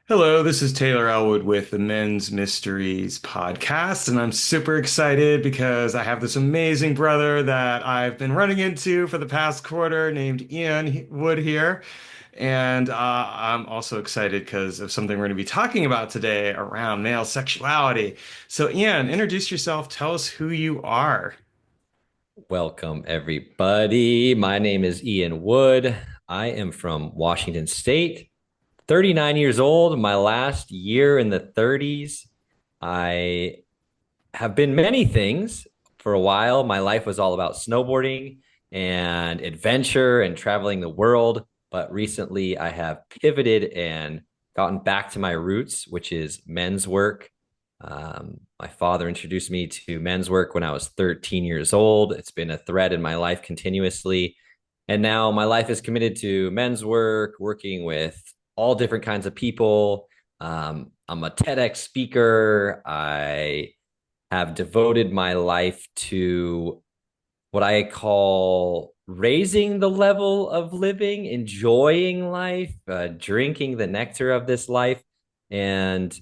Hello, this is Taylor Elwood with the Men's Mysteries podcast, and I'm super excited because I have this amazing brother that I've been running into for the past quarter named Ean Wood here. And I'm also excited because of something we're going to be talking about today around male sexuality. So, Ian, introduce yourself. Tell us who you are. Welcome, everybody. My name is Ean Wood. I am from Washington State, 39 years old, my last year in the 30s. I have been many things for a while. My life was all about snowboarding and adventure and traveling the world. But recently, I have pivoted and gotten back to my roots, which is men's work. My father introduced me to men's work when I was 13 years old. It's been a thread in my life continuously. And now my life is committed to men's work, working with all different kinds of people. I'm a TEDx speaker. I have devoted my life to what I call raising the level of living, enjoying life, drinking the nectar of this life. And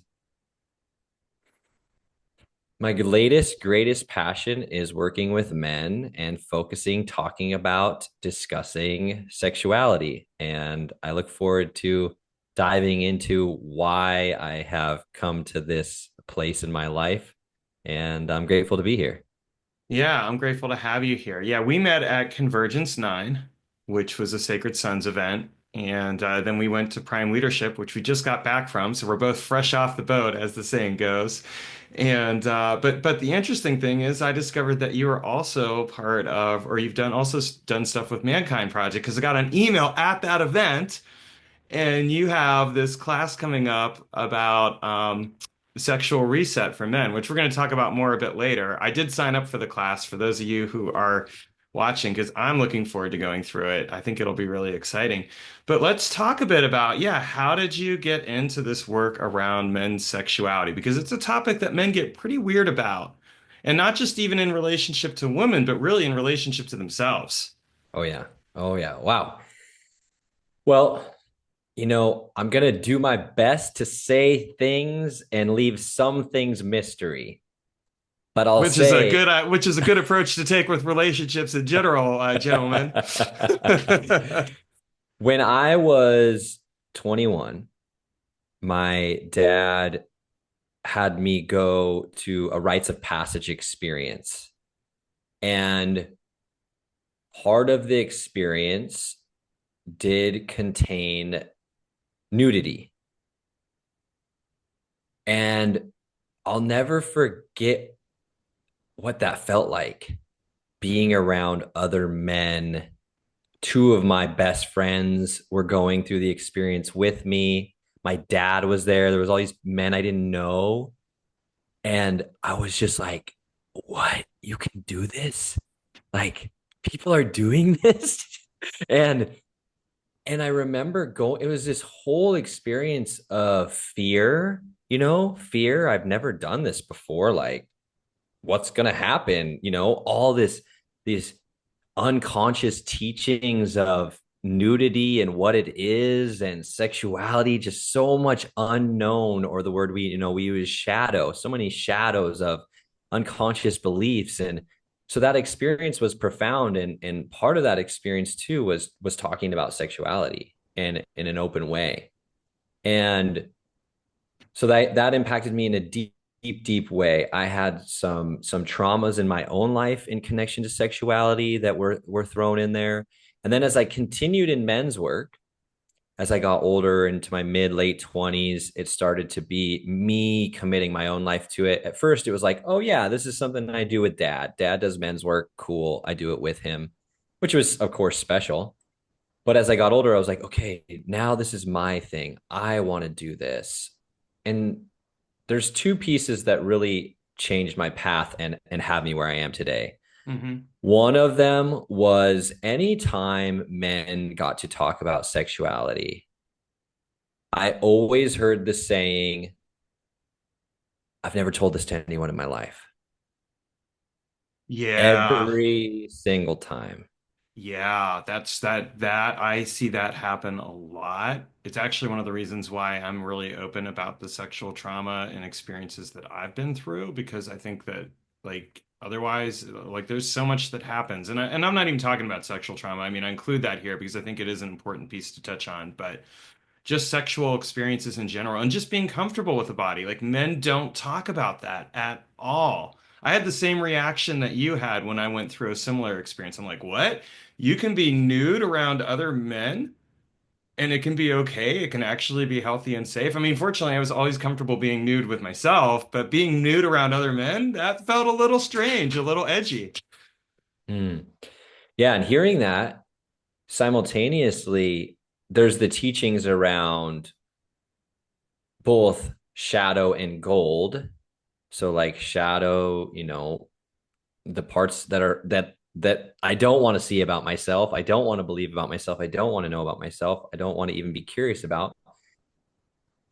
my latest, greatest passion is working with men and focusing, talking about, discussing sexuality. And I look forward to diving into why I have come to this place in my life. And I'm grateful to be here. Yeah, I'm grateful to have you here. Yeah, we met at Convergence 9, which was a Sacred Sons event. And then we went to Prime Leadership, which we just got back from. So we're both fresh off the boat, as the saying goes. And but the interesting thing is, I discovered that you are also part of, or you've done stuff with Mankind Project, because I got an email at that event and you have this class coming up about sexual reset for men, which we're going to talk about more a bit later. I did sign up for the class for those of you who are watching because I'm looking forward to going through it. I think it'll be really exciting. But let's talk a bit about, yeah, how did you get into this work around men's sexuality? Because it's a topic that men get pretty weird about. And not just even in relationship to women, but really in relationship to themselves. Oh, yeah. Oh, yeah. Wow. Well, I'm going to do my best to say things and leave some things mystery. But I'll say Which is a good approach to take with relationships in general, gentlemen. when I was 21, my dad had me go to a rites of passage experience. And part of the experience did contain nudity. And I'll never forget what that felt like being around other men. Two of my best friends were going through the experience with me. My dad was there. There was all these men I didn't know. And I was just like, what? You can do this? Like, people are doing this? and and I remember going, it was this whole experience of fear, fear. I've never done this before. Like, what's gonna happen? All these unconscious teachings of nudity and what it is and sexuality, just so much unknown, or the word we use shadow, so many shadows of unconscious beliefs. And so that experience was profound. And part of that experience too was talking about sexuality and in an open way. And so that impacted me in a deep way. I had some traumas in my own life in connection to sexuality that were thrown in there. And then as I continued in men's work, as I got older into my mid late 20s, it started to be me committing my own life to it. At first, it was like, oh yeah, this is something I do with dad. Dad does men's work, cool. I do it with him, which was of course special. But as I got older, I was like, okay, now this is my thing. I want to do this. And there's two pieces that really changed my path and have me where I am today. hmm One of them was anytime men got to talk about sexuality, I always heard the saying, I've never told this to anyone in my life. Yeah. Every single time. Yeah, that I see that happen a lot. It's actually one of the reasons why I'm really open about the sexual trauma and experiences that I've been through, because I think that like otherwise like there's so much that happens. And I'm not even talking about sexual trauma. I mean, I include that here because I think it is an important piece to touch on, but just sexual experiences in general and just being comfortable with the body. Like men don't talk about that at all. I had the same reaction that you had when I went through a similar experience. I'm like, what? You can be nude around other men and it can be okay. It can actually be healthy and safe. I mean, fortunately, I was always comfortable being nude with myself, but being nude around other men, that felt a little strange, a little edgy. Mm. Yeah, and hearing that simultaneously, there's the teachings around both shadow and gold. So like shadow, the parts that I don't want to see about myself, I don't want to believe about myself, I don't want to know about myself, I don't want to even be curious about.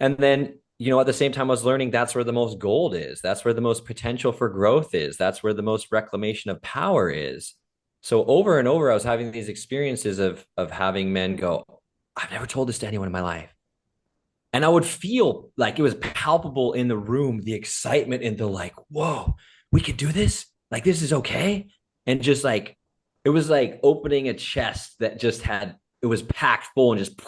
And then, at the same time, I was learning that's where the most gold is. That's where the most potential for growth is. That's where the most reclamation of power is. So over and over, I was having these experiences of having men go, I've never told this to anyone in my life. And I would feel like it was palpable in the room, the excitement and the like, whoa, we could do this. Like, this is okay. And just like, it was like opening a chest that just had, it was packed full and just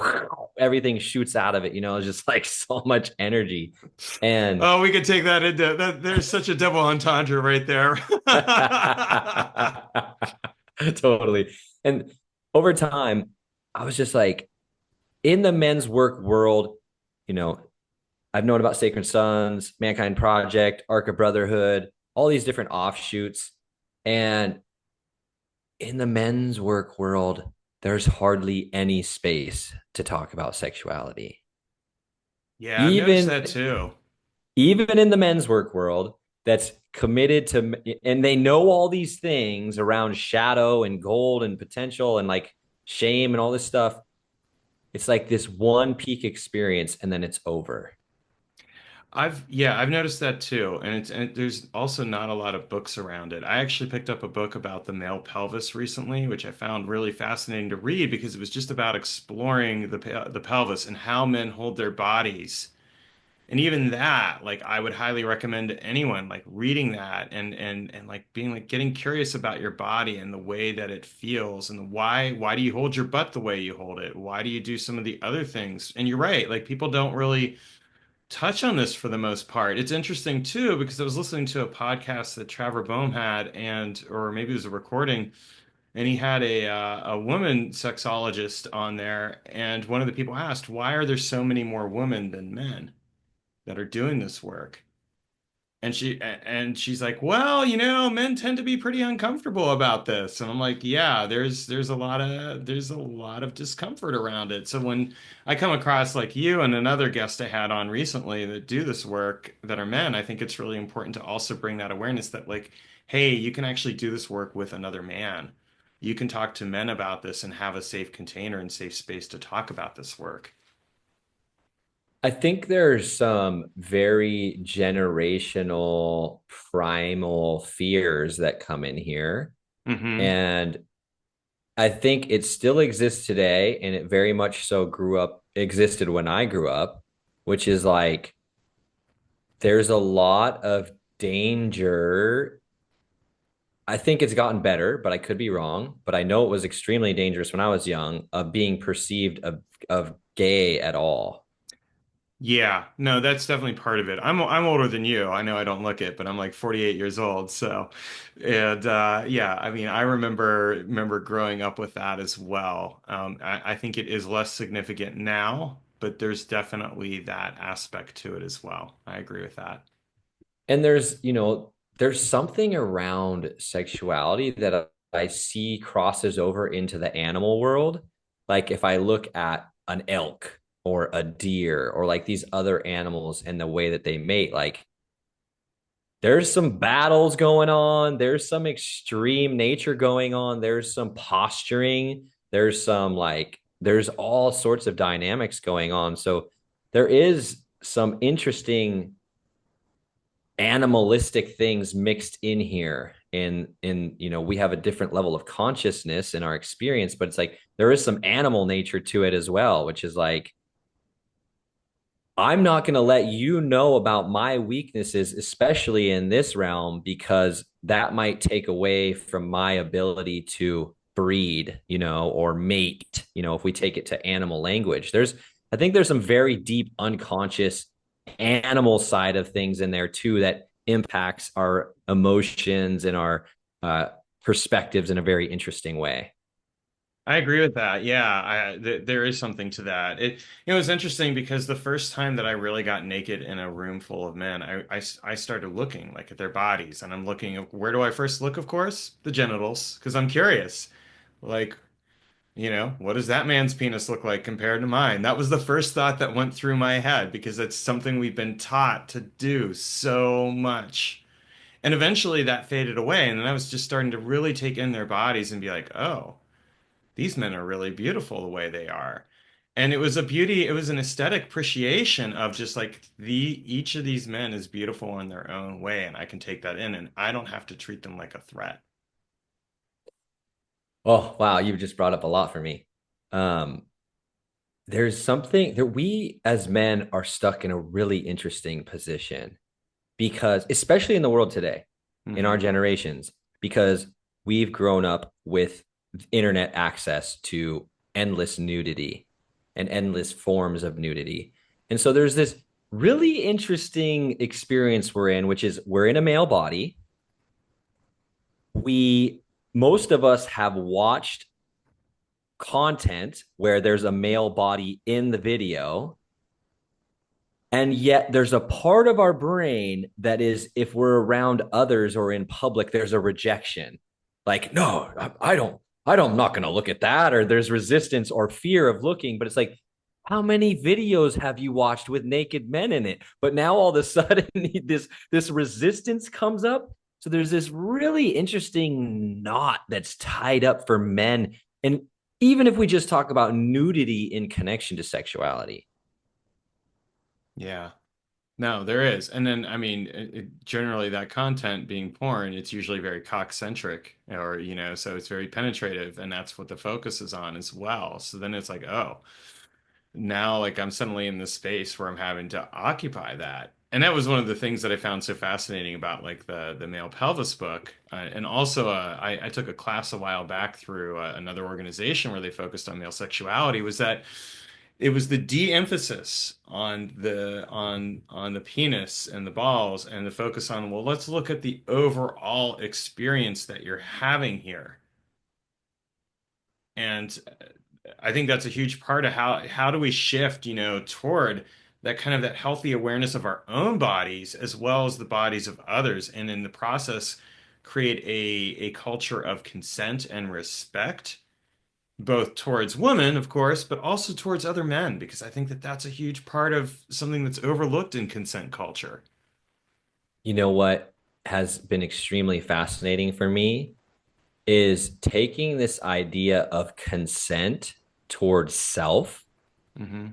everything shoots out of it. It's just like so much energy. And Oh, we could take that into that. There's such a double entendre right there. totally. And over time, I was just like, in the men's work world, you know, I've known about Sacred Sons, Mankind Project, Arc of Brotherhood, all these different offshoots. And in the men's work world, there's hardly any space to talk about sexuality. Yeah, I've noticed Even that too. even in the men's work world that's committed to, and they know all these things around shadow and gold and potential and like shame and all this stuff. It's like this one peak experience and then it's over. I've noticed that too, and there's also not a lot of books around it. I actually picked up a book about the male pelvis recently, which I found really fascinating to read because it was just about exploring the pelvis and how men hold their bodies. And even that, like I would highly recommend to anyone like reading that and like being like getting curious about your body and the way that it feels and why do you hold your butt the way you hold it? Why do you do some of the other things? And you're right, like people don't really touch on this for the most part. It's interesting too because I was listening to a podcast that Trevor Boehm had, and or maybe it was a recording, and he had a woman sexologist on there, and one of the people asked, "Why are there so many more women than men that are doing this work?" And she's like, well, men tend to be pretty uncomfortable about this. And I'm like, yeah, there's a lot of discomfort around it. So when I come across like you and another guest I had on recently that do this work that are men, I think it's really important to also bring that awareness that like, hey, you can actually do this work with another man. You can talk to men about this and have a safe container and safe space to talk about this work. I think there's some very generational primal fears that come in here. Hmm. And I think it still exists today, and it very much so existed when I grew up, which is like there's a lot of danger. I think it's gotten better, but I could be wrong. But I know it was extremely dangerous when I was young of being perceived of gay at all. Yeah, no, that's definitely part of it. I'm older than you. I know I don't look it, but I'm like 48 years old. So, and yeah, I mean, I remember growing up with that as well. I think it is less significant now, but there's definitely that aspect to it as well. I agree with that. And there's something around sexuality that I see crosses over into the animal world. Like if I look at an elk or a deer or like these other animals and the way that they mate, like there's some battles going on, there's some extreme nature going on, there's some posturing, there's all sorts of dynamics going on. So there is some interesting animalistic things mixed in here. in we have a different level of consciousness in our experience, but it's like there is some animal nature to it as well, which is like I'm not going to let you know about my weaknesses, especially in this realm, because that might take away from my ability to breed, or mate, if we take it to animal language. I think there's some very deep unconscious animal side of things in there too that impacts our emotions and our uh, perspectives in a very interesting way. I agree with that. Yeah, there is something to that. It was interesting because the first time that I really got naked in a room full of men, I started looking like at their bodies, and I'm looking at where do I first look, of course? The genitals, because I'm curious. Like, what does that man's penis look like compared to mine? That was the first thought that went through my head because it's something we've been taught to do so much. And eventually that faded away, and then I was just starting to really take in their bodies and be like, oh, these men are really beautiful the way they are. And it was an aesthetic appreciation of just like each of these men is beautiful in their own way, and I can take that in and I don't have to treat them like a threat. Oh, wow, you've just brought up a lot for me. Um, there's something that we as men are stuck in a really interesting position because, especially in the world today, in our Hmm. generations, because we've grown up with internet access to endless nudity and endless forms of nudity. And so there's this really interesting experience we're in, which is we're in a male body. We, most of us have watched content where there's a male body in the video. And yet there's a part of our brain that is, if we're around others or in public, there's a rejection. Like, no, I'm not going to look at that. Or there's resistance or fear of looking. But it's like, how many videos have you watched with naked men in it? But now all of a sudden this resistance comes up. So there's this really interesting knot that's tied up for men. And even if we just talk about nudity in connection to sexuality. Yeah. No, there is. And then, I mean, generally that content being porn, it's usually very cock-centric or, so it's very penetrative and that's what the focus is on as well. So then it's like, oh, now like I'm suddenly in this space where I'm having to occupy that. And that was one of the things that I found so fascinating about like the male pelvis book. And also, I took a class a while back through another organization where they focused on male sexuality was that it was the de-emphasis on the penis and the balls and the focus on, well, let's look at the overall experience that you're having here. And I think that's a huge part of how do we shift, toward that kind of that healthy awareness of our own bodies as well as the bodies of others, and in the process create a culture of consent and respect, both towards women, of course, but also towards other men, because I think that that's a huge part of something that's overlooked in consent culture. You know what has been extremely fascinating for me is taking this idea of consent towards self, Hmm.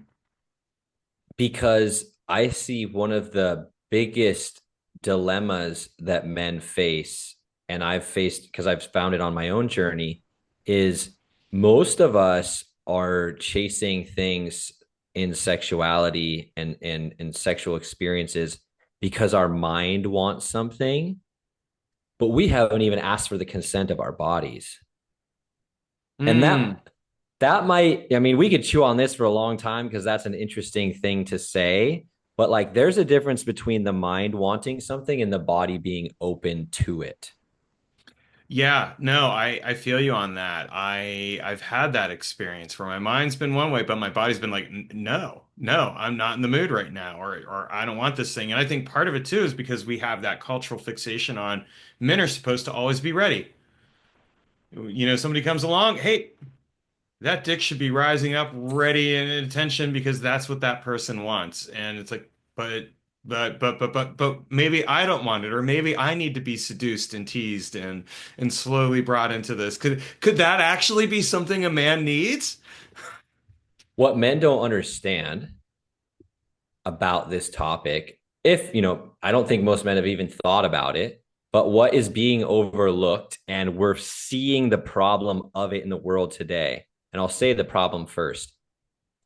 because I see one of the biggest dilemmas that men face, and I've faced because I've found it on my own journey, is most of us are chasing things in sexuality and sexual experiences because our mind wants something, but we haven't even asked for the consent of our bodies. And Mm. that might, I mean, we could chew on this for a long time because that's an interesting thing to say, but like there's a difference between the mind wanting something and the body being open to it. Yeah, no, I feel you on that. I've had that experience where my mind's been one way, but my body's been like, No, no, I'm not in the mood right now," or I don't want this thing. And I think part of it too is because we have that cultural fixation on men are supposed to always be ready. Somebody comes along, hey, that dick should be rising up, ready and in attention because that's what that person wants. And it's like, but maybe I don't want it, or maybe I need to be seduced and teased and slowly brought into this. Could that actually be something a man needs? What men don't understand about this topic, if, I don't think most men have even thought about it, But what is being overlooked, and we're seeing the problem of it in the world today. And I'll say the problem first.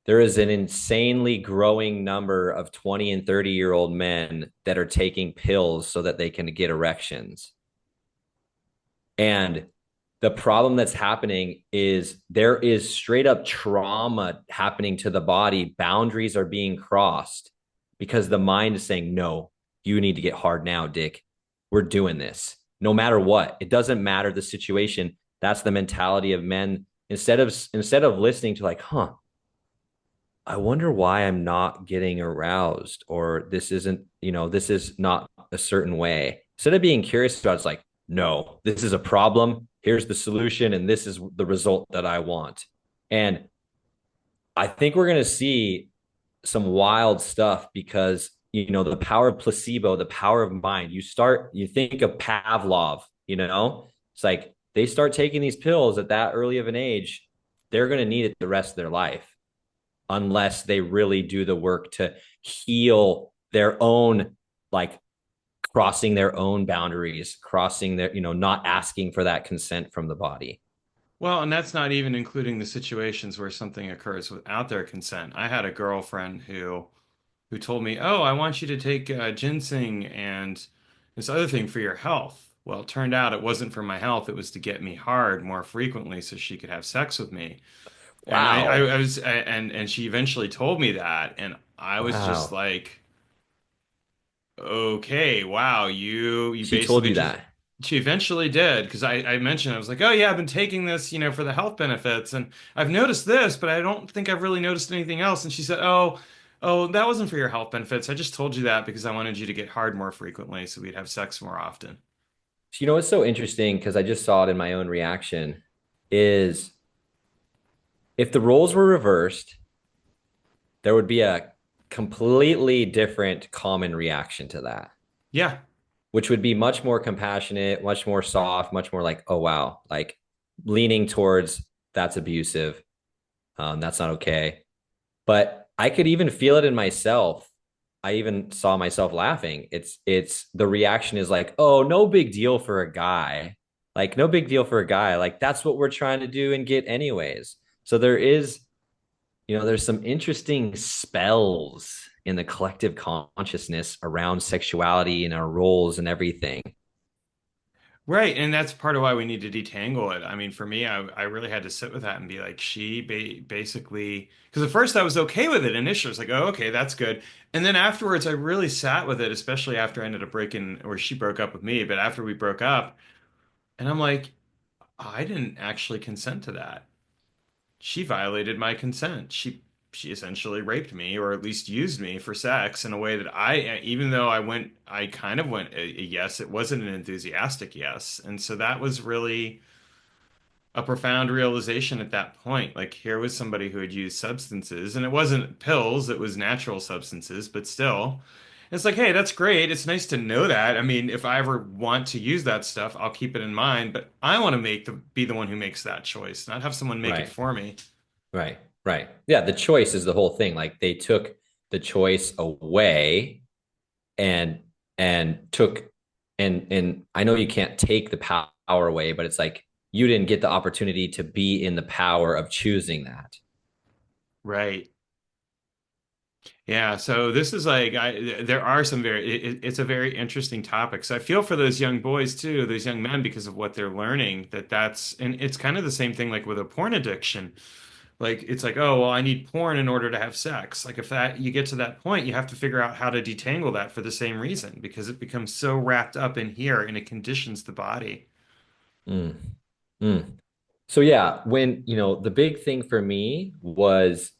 There is an insanely growing number of 20 and 30-year-old men that are taking pills so that they can get erections. And the problem that's happening is there is straight up trauma happening to the body. Boundaries are being crossed because the mind is saying, no, you need to get hard now, Dick. We're doing this no matter what. It doesn't matter the situation. That's the mentality of men. Instead of listening to like, I wonder why I'm not getting aroused, or this isn't, this is not a certain way. Instead of being curious about it, it's like, no, this is a problem. Here's the solution, and this is the result that I want. And I think we're going to see some wild stuff because, the power of placebo, the power of mind. You think of Pavlov, it's like they start taking these pills at that early of an age, they're going to need it the rest of their life unless they really do the work to heal their own, like crossing their own boundaries, crossing their, not asking for that consent from the body. Well, and that's not even including the situations where something occurs without their consent. I had a girlfriend who told me, "Oh, I want you to take ginseng and this other thing for your health." Well, it turned out it wasn't for my health. It was to get me hard more frequently so she could have sex with me. And Wow. I was, and she eventually told me that, and I was just Wow. like, okay, wow, you She told basically you just. that. She eventually did because I mentioned I was like, oh yeah, I've been taking this, for the health benefits, and I've noticed this, but I don't think I've really noticed anything else. And she said, oh, that wasn't for your health benefits. I just told you that because I wanted you to get hard more frequently, so we'd have sex more often. What's so interesting, because I just saw it in my own reaction, is if the roles were reversed, there would be a completely different common reaction to that, Yeah, which would be much more compassionate, much more soft, much more like, oh, wow, like leaning towards that's abusive. That's not okay. But I could even feel it in myself. I even saw myself laughing. It's the reaction is like, oh, no big deal for a guy. Like, no big deal for a guy. Like, that's what we're trying to do and get anyways. So there's some interesting spells in the collective consciousness around sexuality and our roles and everything. right. And that's part of why we need to detangle it. I mean, for me, I really had to sit with that and be like, she basically, because at first I was okay with it initially. It's like, oh, okay, that's good. And then afterwards, I really sat with it, especially after I ended up breaking, or she broke up with me. But after we broke up, and I'm like, I didn't actually consent to that. She violated my consent. She essentially raped me, or at least used me for sex in a way that even though I kind of went a yes, it wasn't an enthusiastic yes. And so that was really a profound realization at that point. Like here was somebody who had used substances, and it wasn't pills, it was natural substances, but still. It's like, hey, that's great. It's nice to know that. I mean, if I ever want to use that stuff, I'll keep it in mind, but I want to be the one who makes that choice, not have someone make it Right. for me. Right. Right. Yeah. The choice is the whole thing. Like they took the choice away and took and I know you can't take the power away, but it's like you didn't get the opportunity to be in the power of choosing that. Right. Yeah, so this is like there are some it's a very interesting topic. So I feel for those young boys too, those young men because of what they're learning and it's kind of the same thing like with a porn addiction. Like it's like, oh, well, I need porn in order to have sex. Like if that you get to that point, you have to figure out how to detangle that for the same reason because it becomes so wrapped up in here and it conditions the body. Mm, mm. So yeah, when the big thing for me was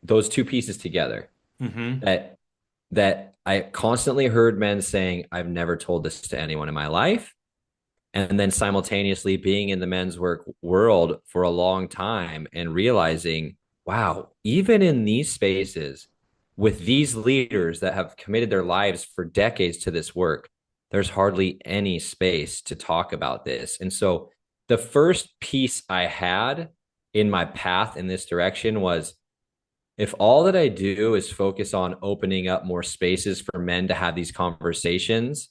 those two pieces together. Hmm. That I constantly heard men saying, I've never told this to anyone in my life. And then simultaneously being in the men's work world for a long time and realizing, wow, even in these spaces with these leaders that have committed their lives for decades to this work, there's hardly any space to talk about this. And so the first piece I had in my path in this direction was if all that I do is focus on opening up more spaces for men to have these conversations,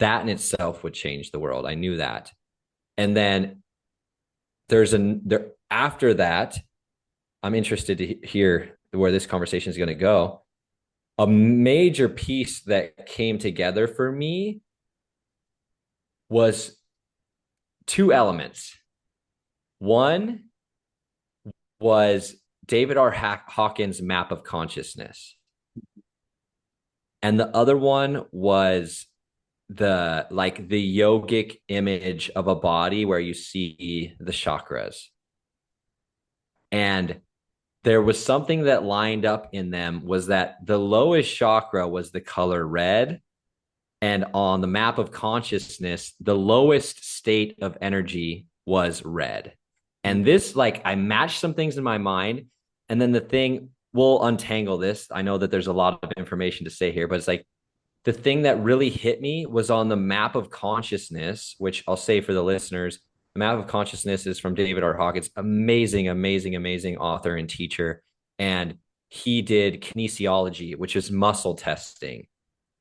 that in itself would change the world. I knew that. And then there's an there after that, I'm interested to hear where this conversation is going to go. A major piece that came together for me was two elements. One was David R. Hawkins' map of consciousness. And the other one was the yogic image of a body where you see the chakras. And there was something that lined up in them was that the lowest chakra was the color red. And on the map of consciousness, the lowest state of energy was red. And this, like, I matched some things in my mind. And then the thing, we'll untangle this. I know that there's a lot of information to say here, but it's like the thing that really hit me was on the map of consciousness, which I'll say for the listeners, the map of consciousness is from David R. Hawkins, amazing, amazing, amazing author and teacher. And he did kinesiology, which is muscle testing.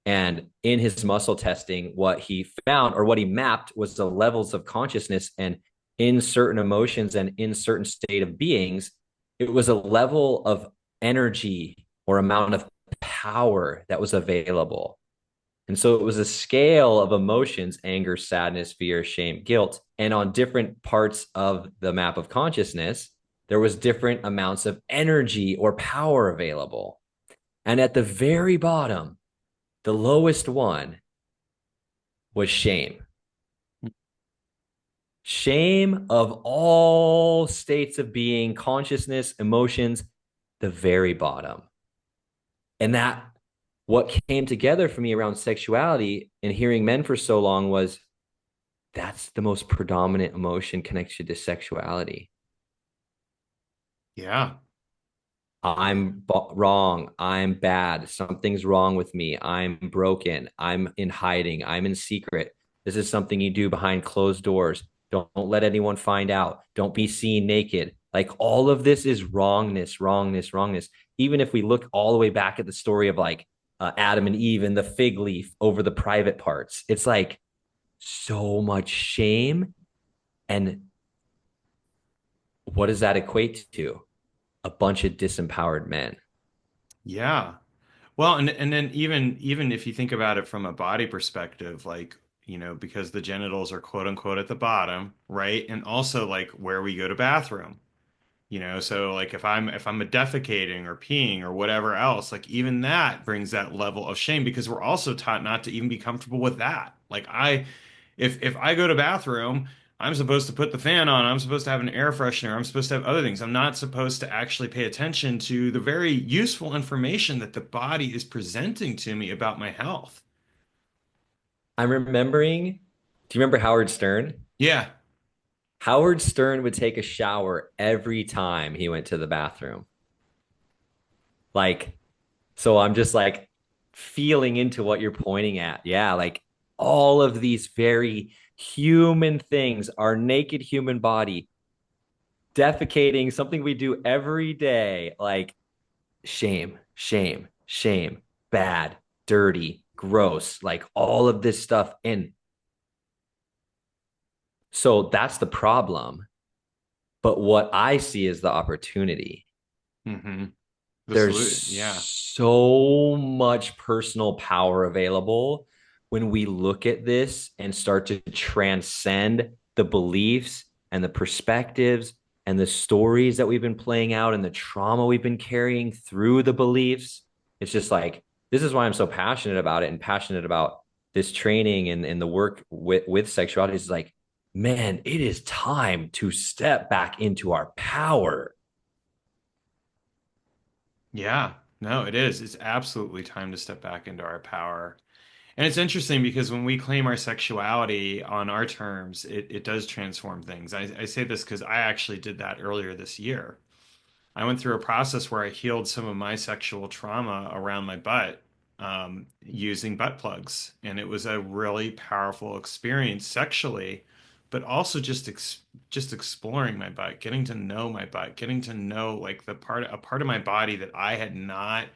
And in his muscle testing, what he found or what he mapped was the levels of consciousness. And in certain emotions and in certain state of beings, it was a level of energy or amount of power that was available. And so it was a scale of emotions: anger, sadness, fear, shame, guilt. And on different parts of the map of consciousness, there was different amounts of energy or power available. And at the very bottom, the lowest one was shame. Shame of all states of being, consciousness, emotions, the very bottom. And that what came together for me around sexuality and hearing men for so long was that's the most predominant emotion connection to sexuality. Yeah. I'm wrong. I'm bad. Something's wrong with me. I'm broken. I'm in hiding. I'm in secret. This is something you do behind closed doors. Don't let anyone find out. Don't be seen naked. Like all of this is wrongness, wrongness, wrongness. Even if we look all the way back at the story of like Adam and Eve and the fig leaf over the private parts, it's like so much shame. And what does that equate to? A bunch of disempowered men. Yeah. Well, and then even if you think about it from a body perspective, like, because the genitals are quote unquote at the bottom, right? And also like where we go to bathroom. So like if I'm a defecating or peeing or whatever else, like even that brings that level of shame because we're also taught not to even be comfortable with that. Like if I go to bathroom, I'm supposed to put the fan on, I'm supposed to have an air freshener, I'm supposed to have other things. I'm not supposed to actually pay attention to the very useful information that the body is presenting to me about my health. I'm remembering, do you remember Howard Stern? Yeah. Howard Stern would take a shower every time he went to the bathroom. Like, so I'm just like feeling into what you're pointing at. Yeah, like all of these very human things, our naked human body, defecating, something we do every day, like shame, shame, shame, bad, dirty, gross, like all of this stuff. And so that's the problem. But what I see is the opportunity. hmm The There's solution. Yeah. so much personal power available when we look at this and start to transcend the beliefs and the perspectives and the stories that we've been playing out and the trauma we've been carrying through the beliefs. It's just like, this is why I'm so passionate about it and passionate about this training and the work with sexuality. Is like, man, it is time to step back into our power. Yeah. No, it is. It's absolutely time to step back into our power. And it's interesting because when we claim our sexuality on our terms, it does transform things. I say this because I actually did that earlier this year. I went through a process where I healed some of my sexual trauma around my butt using butt plugs. And it was a really powerful experience sexually, but also just exploring my butt, getting to know my butt, getting to know like a part of my body that I had not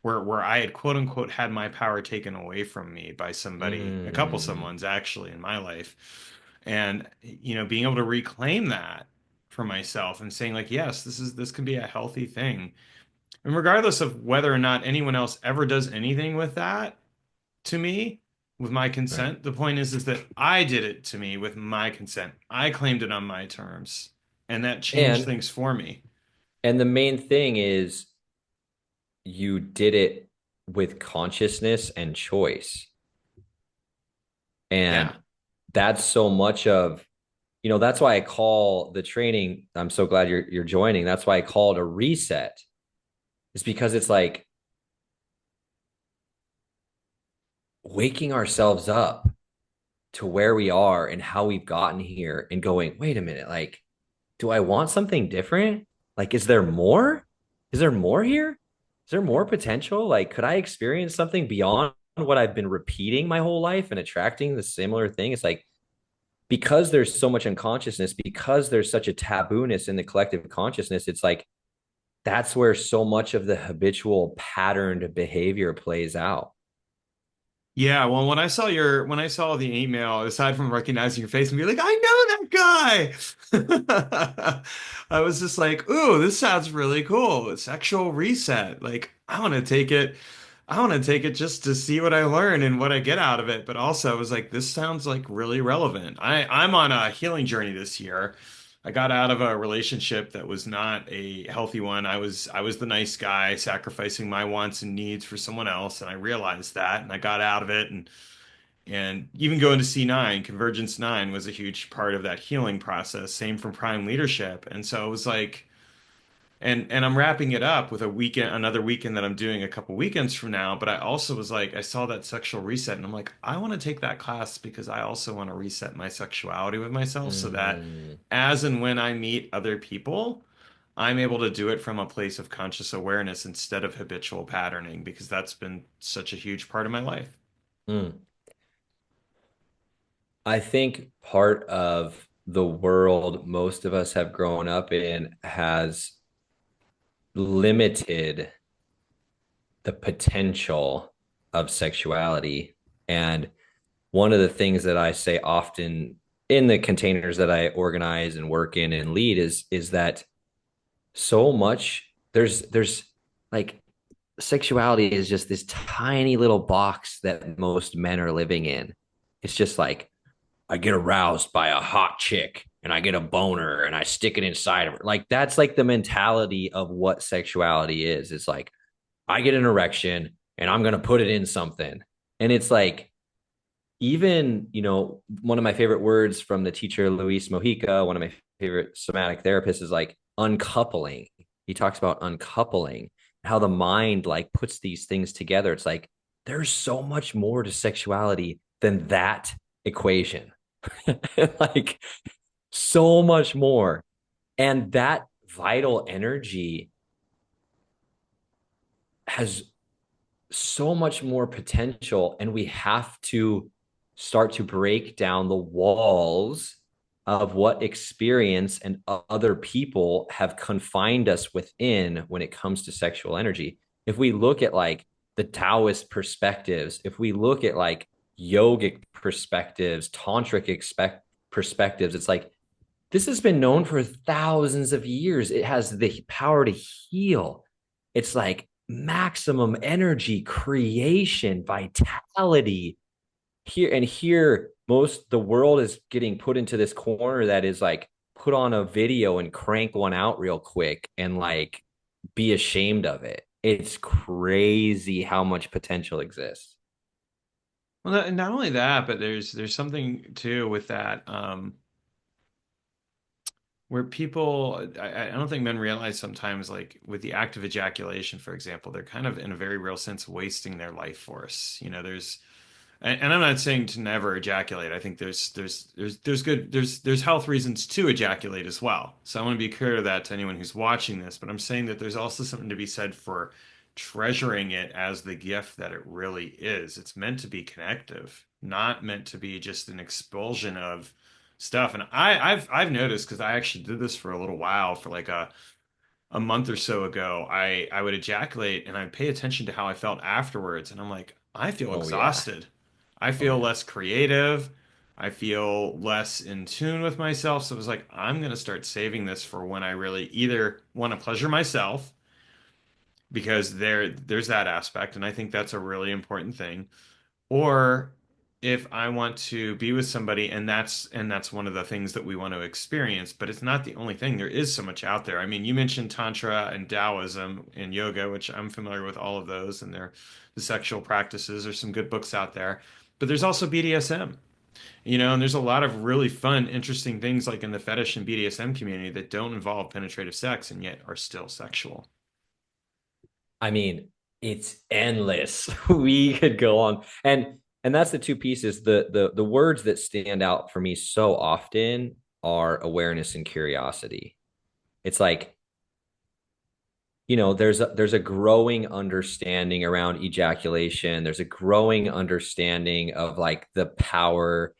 where I had quote unquote had my power taken away from me by somebody, a couple Mm, someones actually in my life. And being able to reclaim that for myself and saying like, yes, this can be a healthy thing. And regardless of whether or not anyone else ever does anything with that to me with my right. consent, the point is that I did it to me with my consent. I claimed it on my terms, and that changed And things for me. the main thing is you did it with consciousness and choice. Yeah. And that's so much of, that's why I call the training, I'm so glad you're joining. That's why I call it a reset. It's because it's like waking ourselves up to where we are and how we've gotten here and going, wait a minute, like, do I want something different? Like, is there more? Is there more here? Is there more potential? Like, could I experience something beyond what I've been repeating my whole life and attracting the similar thing? It's like, because there's so much unconsciousness, because there's such a tabooness in the collective consciousness, it's like that's where so much of the habitual patterned behavior plays out. Yeah, well, when I saw the email, aside from recognizing your face and be like, I know that guy, I was just like, ooh, this sounds really cool. Sexual reset. Like, I want to take it just to see what I learn and what I get out of it. But also, I was like, this sounds like really relevant. I'm on a healing journey this year. I got out of a relationship that was not a healthy one. I was the nice guy sacrificing my wants and needs for someone else, and I realized that, and I got out of it, and even going to C9, Convergence 9 was a huge part of that healing process. Same from Prime Leadership. And so it was like, and I'm wrapping it up with another weekend that I'm doing a couple weekends from now. But I also was like, I saw that sexual reset, and I'm like, I want to take that class because I also want to reset my sexuality with myself so that Mm, as and when I meet other people, I'm able to do it from a place of conscious awareness instead of habitual patterning because that's been such a huge part of my life. mm. I think part of the world most of us have grown up in has limited the potential of sexuality. And one of the things that I say often in the containers that I organize and work in and lead is that so much there's like sexuality is just this tiny little box that most men are living in. It's just like I get aroused by a hot chick and I get a boner and I stick it inside of her. Like that's like the mentality of what sexuality is. It's like I get an erection and I'm going to put it in something. And it's like, even, one of my favorite words from the teacher, Luis Mojica, one of my favorite somatic therapists, is like uncoupling. He talks about uncoupling, how the mind like puts these things together. It's like, there's so much more to sexuality than that equation. Like, so much more. And that vital energy has so much more potential, and we have to start to break down the walls of what experience and other people have confined us within when it comes to sexual energy. If we look at like the Taoist perspectives, if we look at like yogic perspectives, tantric perspectives, it's like this has been known for thousands of years. It has the power to heal. It's like maximum energy, creation, vitality. Here, most the world is getting put into this corner that is like put on a video and crank one out real quick and like be ashamed of it. It's crazy how much potential exists. Well, not only that, but there's something too with that. Where people I don't think men realize sometimes like with the act of ejaculation for example they're kind of in a very real sense wasting their life force there's and I'm not saying to never ejaculate. I think there's health reasons to ejaculate as well. So I want to be clear to that to anyone who's watching this, but I'm saying that there's also something to be said for treasuring it as the gift that it really is. It's meant to be connective, not meant to be just an expulsion of stuff. And I've noticed because I actually did this for a little while for like a month or so ago, I would ejaculate and I'd pay attention to how I felt afterwards, and I'm like, I feel Oh yeah. exhausted. I Oh feel yeah. less creative. I feel less in tune with myself. So it was like, I'm gonna start saving this for when I really either want to pleasure myself, because there's that aspect, and I think that's a really important thing, or if I want to be with somebody, and that's one of the things that we want to experience, but it's not the only thing. There is so much out there. I mean, you mentioned Tantra and Taoism and yoga, which I'm familiar with all of those, and they're the sexual practices. There's some good books out there. But there's also BDSM, and there's a lot of really fun, interesting things like in the fetish and BDSM community that don't involve penetrative sex and yet are still sexual. I mean, it's endless. We could go on. And that's the two pieces. The words that stand out for me so often are awareness and curiosity. It's like, there's a growing understanding around ejaculation. There's a growing understanding of like the power,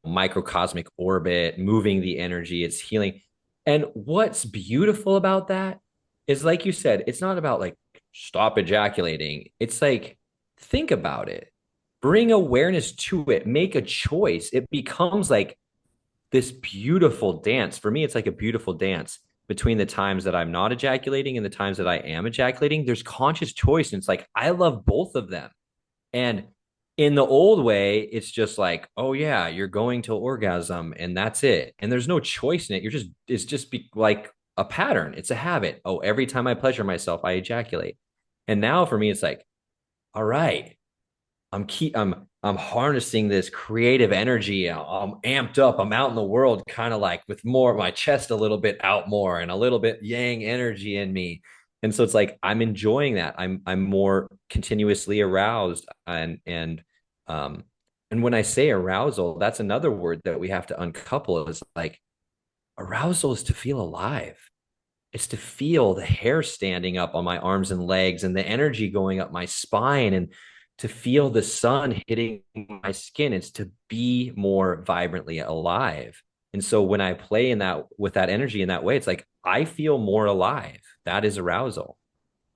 microcosmic orbit, moving the energy, it's healing. And what's beautiful about that is, like you said, it's not about like stop ejaculating. It's like, think about it, bring awareness to it, make a choice. It becomes like this beautiful dance. For me, it's like a beautiful dance between the times that I'm not ejaculating and the times that I am ejaculating. There's conscious choice. And it's like, I love both of them. And in the old way, it's just like, oh, yeah, you're going to orgasm and that's it. And there's no choice in it. It's just like a pattern. It's a habit. Oh, every time I pleasure myself, I ejaculate. And now for me, it's like, all right, I'm harnessing this creative energy. I'm amped up. I'm out in the world, kind of like with more my chest a little bit out more and a little bit yang energy in me. And so it's like I'm enjoying that. I'm more continuously aroused um and when I say arousal, that's another word that we have to uncouple is like arousal is to feel alive. It's to feel the hair standing up on my arms and legs and the energy going up my spine and to feel the sun hitting my skin. It's to be more vibrantly alive. And so when I play in that with that energy in that way, it's like I feel more alive. That is arousal.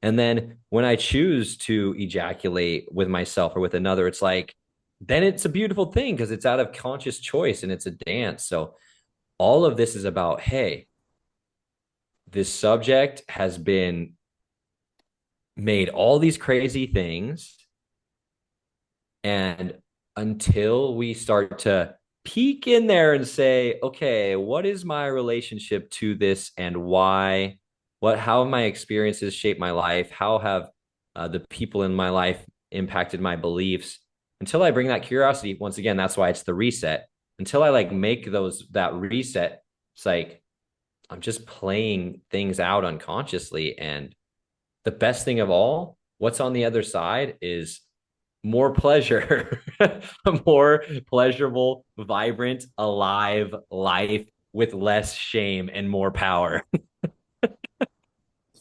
And then when I choose to ejaculate with myself or with another, it's like, then it's a beautiful thing because it's out of conscious choice and it's a dance. So all of this is about, hey, this subject has been made all these crazy things. And until we start to peek in there and say, okay, what is my relationship to this and why? How have my experiences shaped my life? How have the people in my life impacted my beliefs? Until I bring that curiosity, once again, that's why it's the reset. Until I like make that reset, it's like I'm just playing things out unconsciously. And the best thing of all, what's on the other side is more pleasure, a more pleasurable, vibrant, alive life with less shame and more power.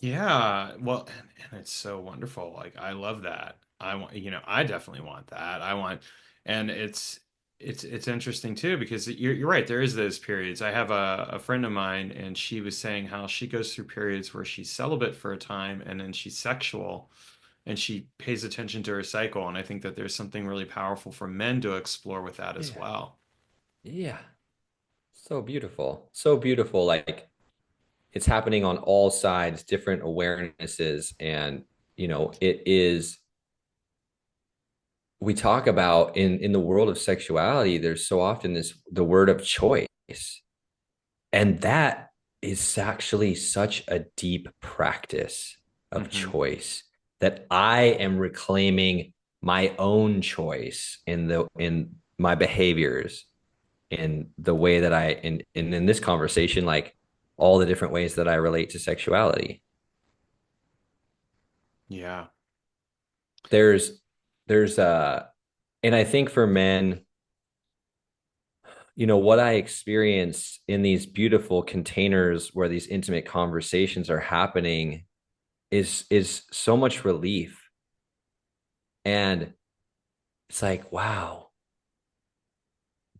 Yeah, well, and it's so wonderful. Like I love that. I want, I definitely want that. And it's interesting too because you're right. There is those periods. I have a friend of mine, and she was saying how she goes through periods where she's celibate for a time, and then she's sexual, and she pays attention to her cycle. And I think that there's something really powerful for men to explore with that as Yeah. well. Yeah. So beautiful. So beautiful. Like it's happening on all sides, different awarenesses. And, it is, we talk about in the world of sexuality, there's so often the word of choice. And that is actually such a deep practice of Hmm. choice that I am reclaiming my own choice in my behaviors, in the way that in this conversation, like all the different ways that I relate to sexuality. Yeah. There's there's and I think for men, what I experience in these beautiful containers where these intimate conversations are happening is so much relief. And it's like, wow,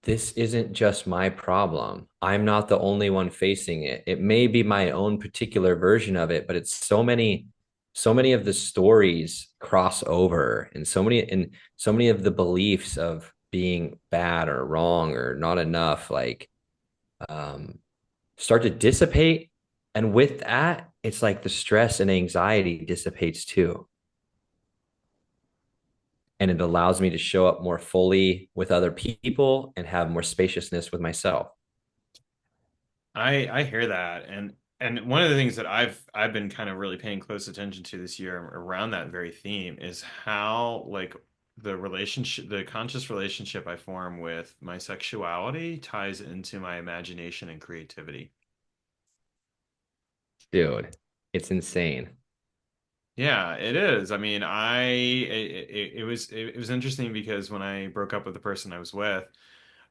this isn't just my problem. I'm not the only one facing it. It may be my own particular version of it, but it's so many of the stories cross over, and so many of the beliefs of being bad or wrong or not enough, like um, start to dissipate. And with that, it's like the stress and anxiety dissipates too. And it allows me to show up more fully with other people and have more spaciousness with myself. I hear that, and one of the things that I've been kind of really paying close attention to this year around that very theme is how like the relationship, the conscious relationship I form with my sexuality ties into my imagination and creativity. Dude, it's insane. Yeah, it is. I mean, it was interesting because when I broke up with the person I was with,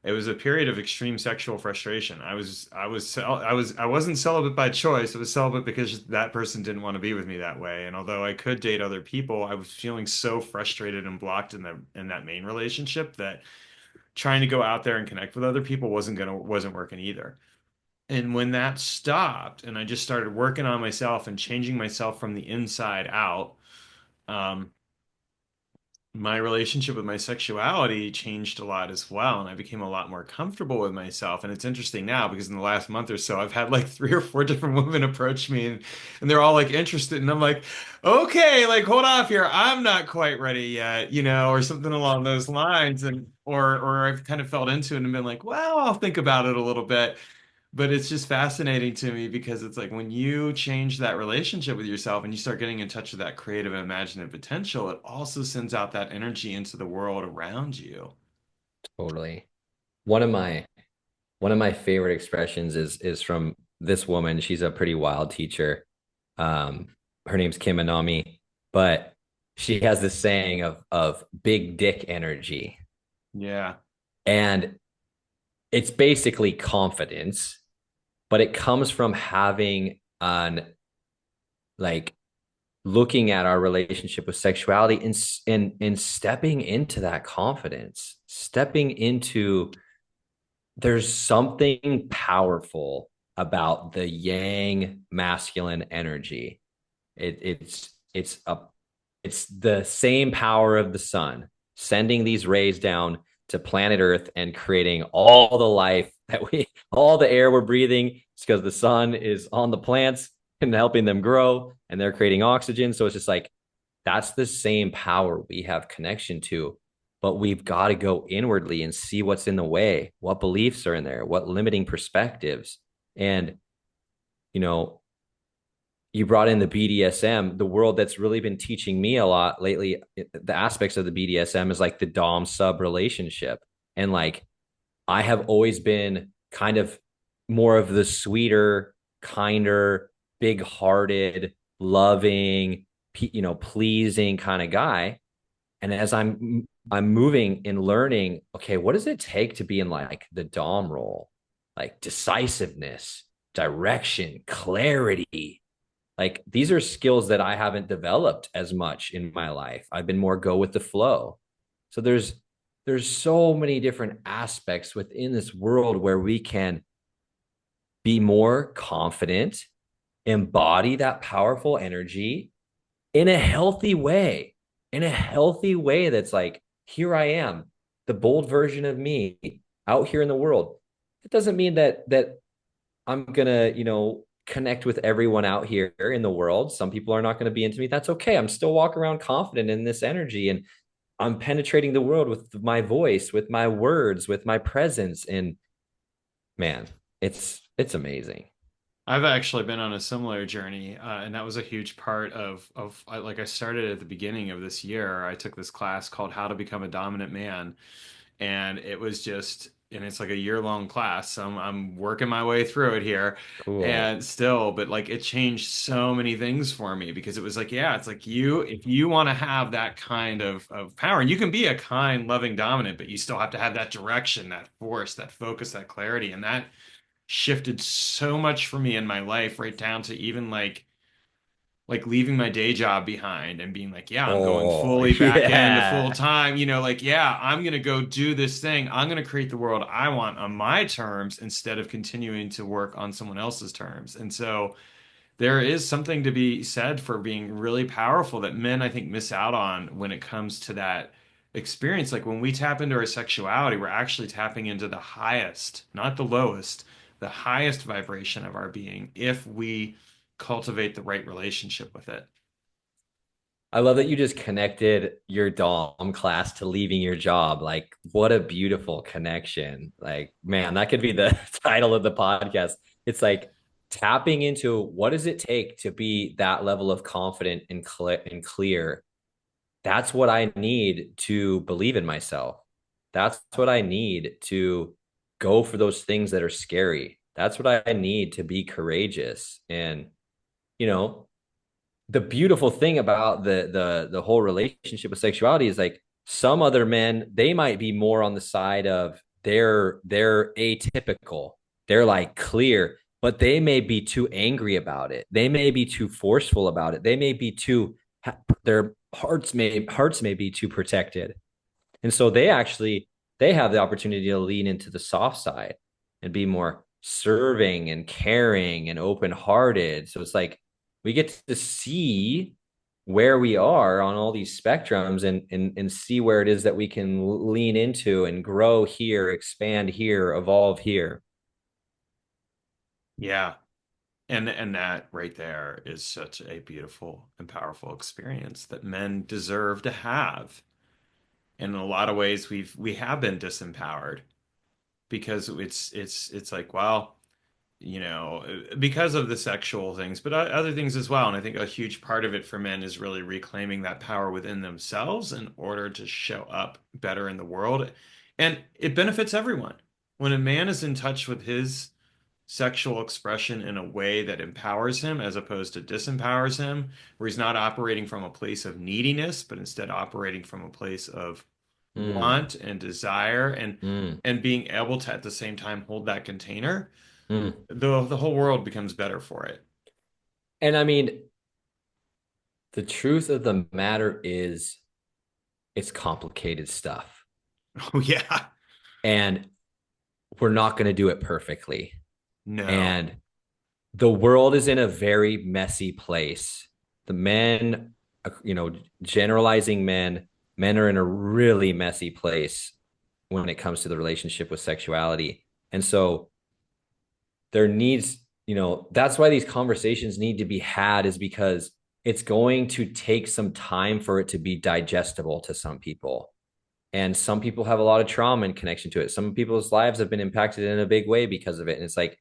it was a period of extreme sexual frustration. I wasn't celibate by choice. I was celibate because that person didn't want to be with me that way. And although I could date other people, I was feeling so frustrated and blocked in that main relationship that trying to go out there and connect with other people wasn't working either. And when that stopped and I just started working on myself and changing myself from the inside out, um, my relationship with my sexuality changed a lot as well, and I became a lot more comfortable with myself. And it's interesting now because in the last month or so, I've had like 3 or 4 different women approach me, and they're all like interested, and I'm like, okay, like hold off here, I'm not quite ready yet, or something along those lines, and or I've kind of felt into it and been like, well, I'll think about it a little bit. But it's just fascinating to me because it's like when you change that relationship with yourself and you start getting in touch with that creative and imaginative potential, it also sends out that energy into the world around you. Totally. One of my one of my favorite expressions is from this woman. She's a pretty wild teacher. Um, Her name's Kim Anami, but she has this saying of big dick energy. Yeah. And it's basically confidence, but it comes from having an like looking at our relationship with sexuality and stepping into that confidence, stepping into there's something powerful about the yang masculine energy. It's it's the same power of the sun sending these rays down to planet Earth and creating all the life that we all the air we're breathing. It's because the sun is on the plants and helping them grow and they're creating oxygen. So it's just like that's the same power we have connection to, but we've got to go inwardly and see what's in the way, what beliefs are in there, what limiting perspectives. And, you know, you brought in the BDSM, the world that's really been teaching me a lot lately. The aspects of the BDSM is like the Dom sub relationship. And like, I have always been kind of more of the sweeter, kinder, big hearted, loving, pleasing kind of guy. And as I'm moving and learning, okay, what does it take to be in like the dom role? Like decisiveness, direction, clarity. Like these are skills that I haven't developed as much in my life. I've been more go with the flow. So there's so many different aspects within this world where we can be more confident, embody that powerful energy in a healthy way, in a healthy way that's like, here I am, the bold version of me out here in the world. It doesn't mean that I'm gonna, connect with everyone out here in the world. Some people are not going to be into me. That's okay. I'm still walking around confident in this energy and I'm penetrating the world with my voice, with my words, with my presence. And man, it's amazing. I've actually been on a similar journey, and that was a huge part like I started at the beginning of this year. I took this class called How to Become a Dominant Man, and it's like a year-long class. So I'm working my way through it here, Cool. and still, but like it changed so many things for me because it was like, yeah, it's like if you want to have that kind of power, and you can be a kind, loving dominant, but you still have to have that direction, that force, that focus, that clarity, and that shifted so much for me in my life, right down to even like like leaving my day job behind and being like, yeah, I'm going Oh, fully back into full yeah. time, like, yeah, I'm going to go do this thing. I'm going to create the world I want on my terms instead of continuing to work on someone else's terms. And so there is something to be said for being really powerful that men, I think, miss out on when it comes to that experience. Like when we tap into our sexuality, we're actually tapping into the highest, not the lowest, the highest vibration of our being if we cultivate the right relationship with it. I love that you just connected your dom class to leaving your job. Like, what a beautiful connection. Like, man, that could be the title of the podcast. It's like tapping into what does it take to be that level of confident and clear. That's what I need to believe in myself. That's what I need to go for those things that are scary. That's what I need to be courageous. And, you know, the beautiful thing about the whole relationship with sexuality is like some other men, they might be more on the side of they're atypical. They're like clear, but they may be too angry about it. They may be too forceful about it. They may be too their hearts may be too protected. And so they have the opportunity to lean into the soft side and be more serving and caring and open-hearted. So it's like we get to see where we are on all these spectrums and see where it is that we can lean into and grow here, expand here, evolve here. Yeah. And that right there is such a beautiful and powerful experience that men deserve to have. In a lot of ways, we have been disempowered because it's like, well, because of the sexual things, but other things as well. And I think a huge part of it for men is really reclaiming that power within themselves in order to show up better in the world. And it benefits everyone. When a man is in touch with his sexual expression in a way that empowers him as opposed to disempowers him, where he's not operating from a place of neediness, but instead operating from a place of Mm, want and desire mm, and being able to at the same time hold that container, mm. the whole world becomes better for it. And I mean, the truth of the matter is it's complicated stuff. Oh yeah. And we're not going to do it perfectly. No. And the world is in a very messy place. The men, you know, generalizing men are in a really messy place when it comes to the relationship with sexuality. And so there needs, that's why these conversations need to be had, is because it's going to take some time for it to be digestible to some people. And some people have a lot of trauma in connection to it. Some people's lives have been impacted in a big way because of it. And it's like,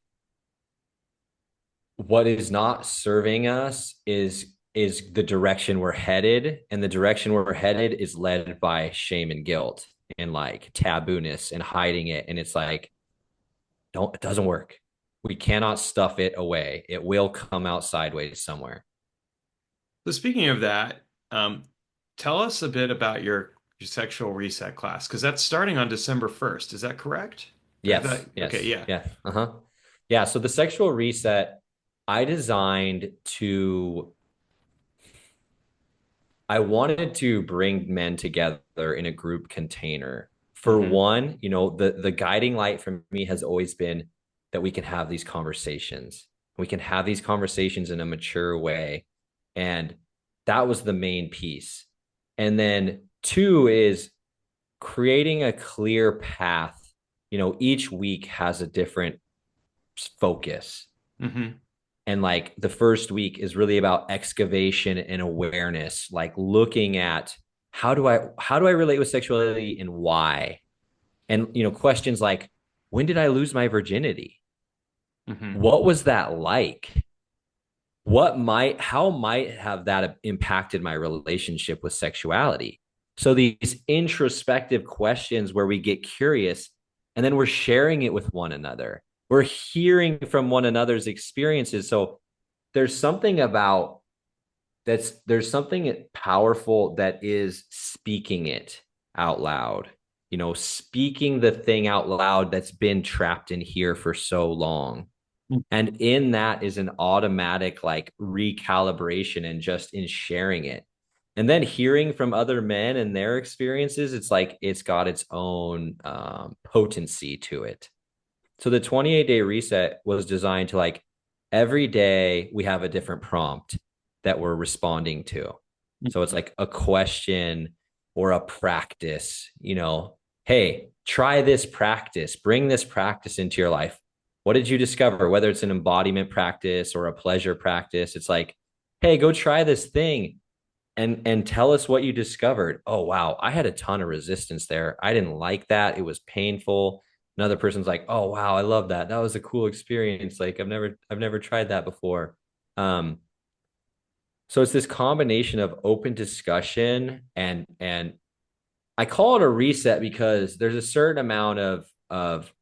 what is not serving us is the direction we're headed, and the direction we're headed is led by shame and guilt and like tabooness and hiding it. And it's like, don't, it doesn't work. We cannot stuff it away. It will come out sideways somewhere. So speaking of that, tell us a bit about your sexual reset class, because that's starting on December 1st. Is that correct? I thought, Yes, okay, yes, yeah. yeah, yeah. So the sexual reset I designed to I wanted to bring men together in a group container. For Hmm. one, the guiding light for me has always been that we can have these conversations. We can have these conversations in a mature way. And that was the main piece. And then two is creating a clear path. Each week has a different focus. Hmm. And like the first week is really about excavation and awareness, like looking at how do I relate with sexuality and why? And questions like, when did I lose my virginity? Hmm. What was that like? How might have that impacted my relationship with sexuality? So these introspective questions where we get curious and then we're sharing it with one another. We're hearing from one another's experiences. So there's something about there's something powerful that is speaking it out loud. Speaking the thing out loud that's been trapped in here for so long. And in that is an automatic like recalibration and just in sharing it. And then hearing from other men and their experiences, it's like it's got its own potency to it. So the 28-day reset was designed to like every day we have a different prompt that we're responding to. So it's like a question or a practice, hey, try this practice, bring this practice into your life. What did you discover? Whether it's an embodiment practice or a pleasure practice, it's like, hey, go try this thing and tell us what you discovered. Oh wow, I had a ton of resistance there. I didn't like that. It was painful. Another person's like, oh wow, I love that. That was a cool experience. Like I've never tried that before. Um, so it's this combination of open discussion and I call it a reset because there's a certain amount of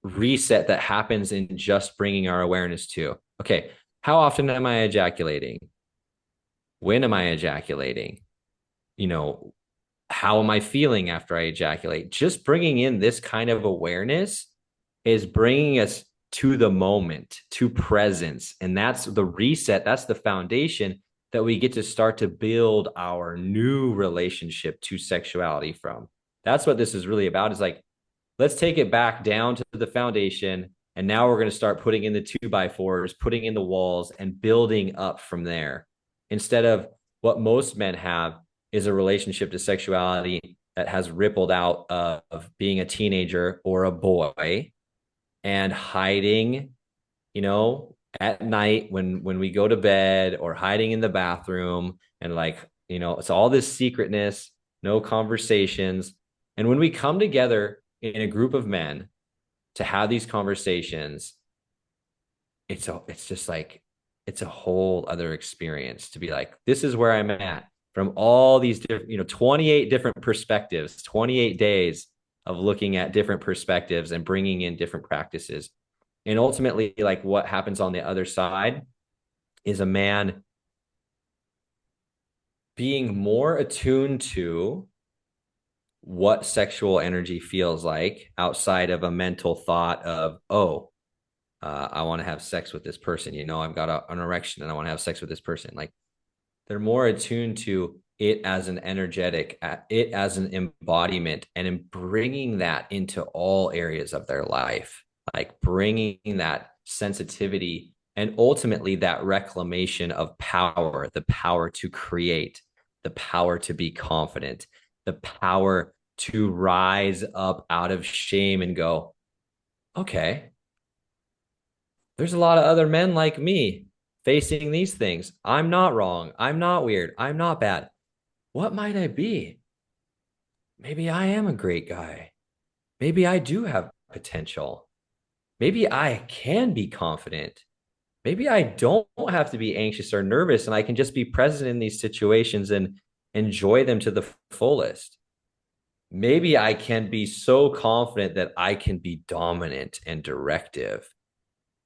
reset that happens in just bringing our awareness to, okay, how often am I ejaculating? When am I ejaculating? You know, how am I feeling after I ejaculate? Just bringing in this kind of awareness is bringing us to the moment, to presence. And that's the reset, that's the foundation that we get to start to build our new relationship to sexuality from. That's what this is really about, is like, let's take it back down to the foundation. And now we're going to start putting in the 2x4s, putting in the walls, and building up from there. Instead of what most men have is a relationship to sexuality that has rippled out of being a teenager or a boy and hiding, at night when we go to bed, or hiding in the bathroom, and like, it's all this secretness, no conversations. And when we come together in a group of men to have these conversations, it's just like it's a whole other experience to be like, this is where I'm at from all these different, 28 different perspectives, 28 days of looking at different perspectives and bringing in different practices. And ultimately, like, what happens on the other side is a man being more attuned to what sexual energy feels like outside of a mental thought of, oh, I want to have sex with this person. I've got an erection and I want to have sex with this person. Like, they're more attuned to it as an energetic, it as an embodiment, and in bringing that into all areas of their life, like bringing that sensitivity and ultimately that reclamation of power, the power to create, the power to be confident, the power to rise up out of shame and go, okay, there's a lot of other men like me facing these things. I'm not wrong. I'm not weird. I'm not bad. What might I be? Maybe I am a great guy. Maybe I do have potential. Maybe I can be confident. Maybe I don't have to be anxious or nervous, and I can just be present in these situations and enjoy them to the fullest. Maybe I can be so confident that I can be dominant and directive.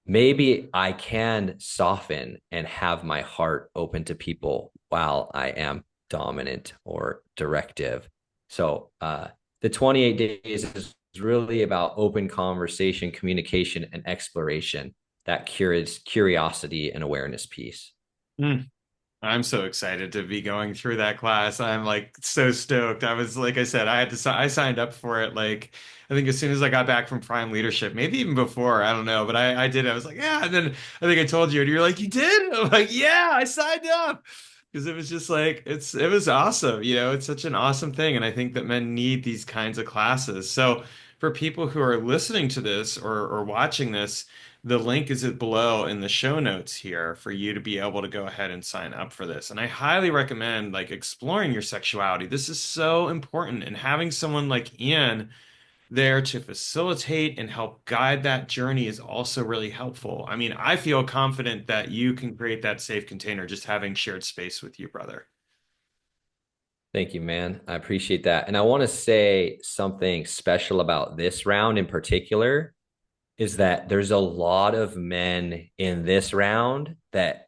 Maybe I can soften and have my heart open to people while I am dominant or directive. So the 28 days is really about open conversation, communication, and exploration, that curiosity and awareness piece. Mm. I'm so excited to be going through that class. I'm like so stoked. I was, like I said, I signed up for it. Like, I think as soon as I got back from Prime Leadership, maybe even before, I don't know, but I did. I was like, yeah. And then I think I told you, and you're like, you did? I'm like, yeah, I signed up. Because it was just like, it was awesome. It's such an awesome thing. And I think that men need these kinds of classes. So for people who are listening to this or watching this, the link is below in the show notes here for you to be able to go ahead and sign up for this. And I highly recommend like exploring your sexuality. This is so important, and having someone like Ian there to facilitate and help guide that journey is also really helpful. I mean, I feel confident that you can create that safe container just having shared space with you, brother. Thank you, man. I appreciate that. And I want to say something special about this round in particular is that there's a lot of men in this round that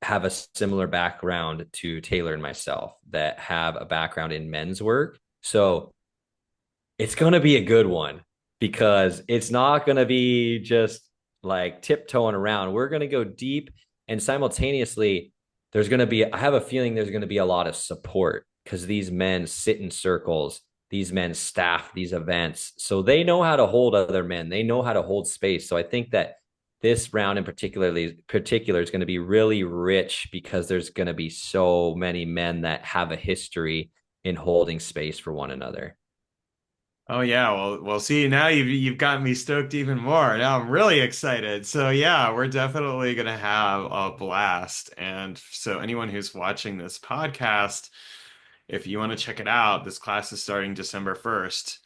have a similar background to Taylor and myself, that have a background in men's work. So it's going to be a good one, because it's not going to be just like tiptoeing around. We're going to go deep, and simultaneously, there's going to be, I have a feeling there's going to be a lot of support because these men sit in circles, these men staff these events. So they know how to hold other men, they know how to hold space. So I think that this round in particular is going to be really rich because there's going to be so many men that have a history in holding space for one another. Oh yeah, well, see, now you've got me stoked even more. Now I'm really excited. So yeah, we're definitely gonna have a blast. And so anyone who's watching this podcast, if you want to check it out, this class is starting December 1st.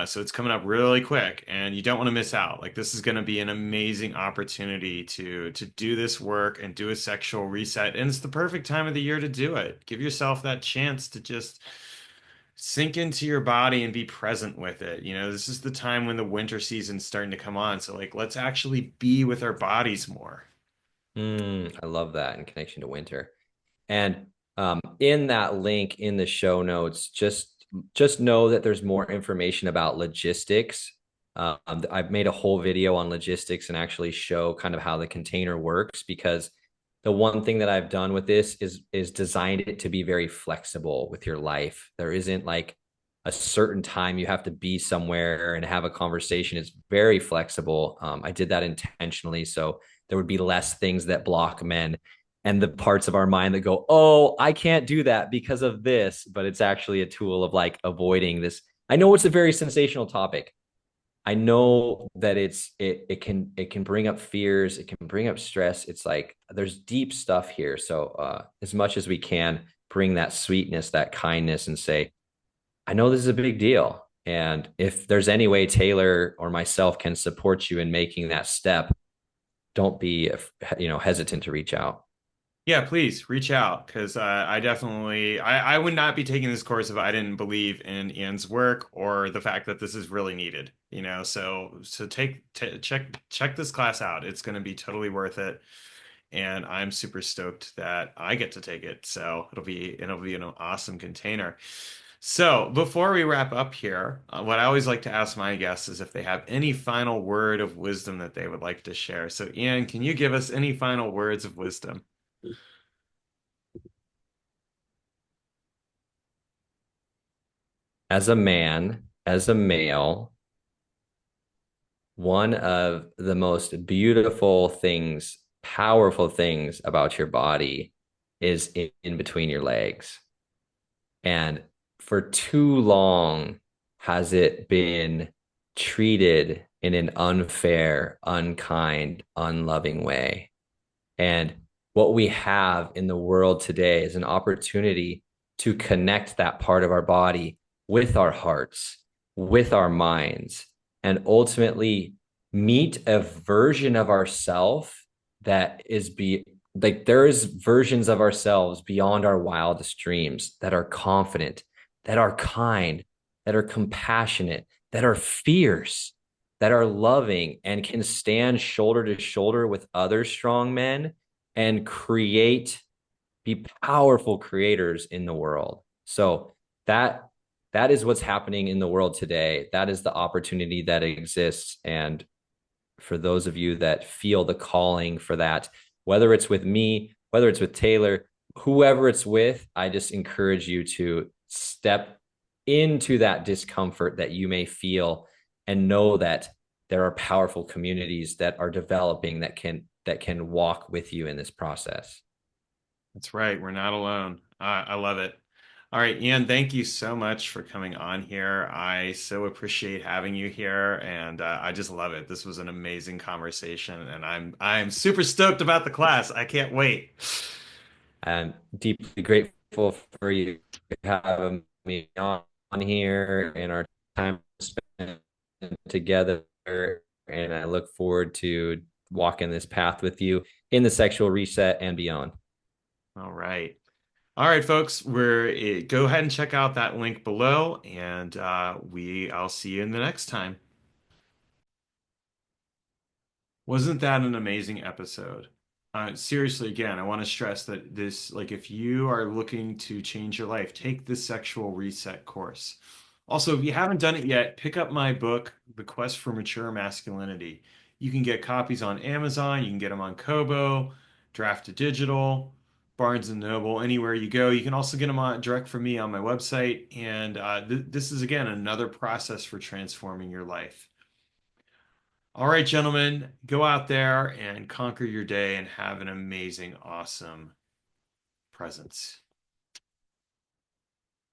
So it's coming up really quick, and you don't want to miss out. Like this is going to be an amazing opportunity to do this work and do a sexual reset, and it's the perfect time of the year to do it. Give yourself that chance to just sink into your body and be present with it. You know, this is the time when the winter season's starting to come on. So like, let's actually be with our bodies more. I love that in connection to winter. And in that link in the show notes, just know that there's more information about logistics. I've made a whole video on logistics and actually show kind of how the container works because the one thing that I've done with this is designed it to be very flexible with your life. There isn't like a certain time you have to be somewhere and have a conversation. It's very flexible. I did that intentionally, so there would be less things that block men and the parts of our mind that go, oh, I can't do that because of this, but it's actually a tool of like avoiding this. I know it's a very sensational topic. I know that it can bring up fears, it can bring up stress. It's like there's deep stuff here. So as much as we can bring that sweetness, that kindness, and say, I know this is a big deal. And if there's any way Taylor or myself can support you in making that step, don't be hesitant to reach out. Yeah, please reach out because I definitely I would not be taking this course if I didn't believe in Ian's work or the fact that this is really needed. You know, so check this class out. It's going to be totally worth it, and I'm super stoked that I get to take it. So it'll be an awesome container. So before we wrap up here, what I always like to ask my guests is if they have any final word of wisdom that they would like to share. So Ian, can you give us any final words of wisdom? As a man, as a male, one of the most beautiful things, powerful things about your body is in between your legs. And for too long has it been treated in an unfair, unkind, unloving way. And what we have in the world today is an opportunity to connect that part of our body with our hearts, with our minds, and ultimately meet a version of ourself that is be like there is versions of ourselves beyond our wildest dreams that are confident, that are kind, that are compassionate, that are fierce, that are loving and can stand shoulder to shoulder with other strong men and be powerful creators in the world. So that that is what's happening in the world today. That is the opportunity that exists. And for those of you that feel the calling for that, whether it's with me, whether it's with Taylor, whoever it's with, I just encourage you to step into that discomfort that you may feel and know that there are powerful communities that are developing that can walk with you in this process. That's right. We're not alone. I love it. All right, Ian, thank you so much for coming on here. I so appreciate having you here, and I just love it. This was an amazing conversation, and I'm super stoked about the class. I can't wait. I'm deeply grateful for you having me on here and our time spent together. And I look forward to walking this path with you in the sexual reset and beyond. All right. All right, folks, go ahead and check out that link below, and I'll see you in the next time. Wasn't that an amazing episode? Seriously, again, I want to stress that like, if you are looking to change your life, take this sexual reset course. Also, if you haven't done it yet, pick up my book, The Quest for Mature Masculinity. You can get copies on Amazon. You can get them on Kobo, Draft to Digital, Barnes and Noble, anywhere you go. You can also get them on direct from me on my website. And this is again another process for transforming your life. All right, gentlemen, go out there and conquer your day and have an amazing, awesome presence.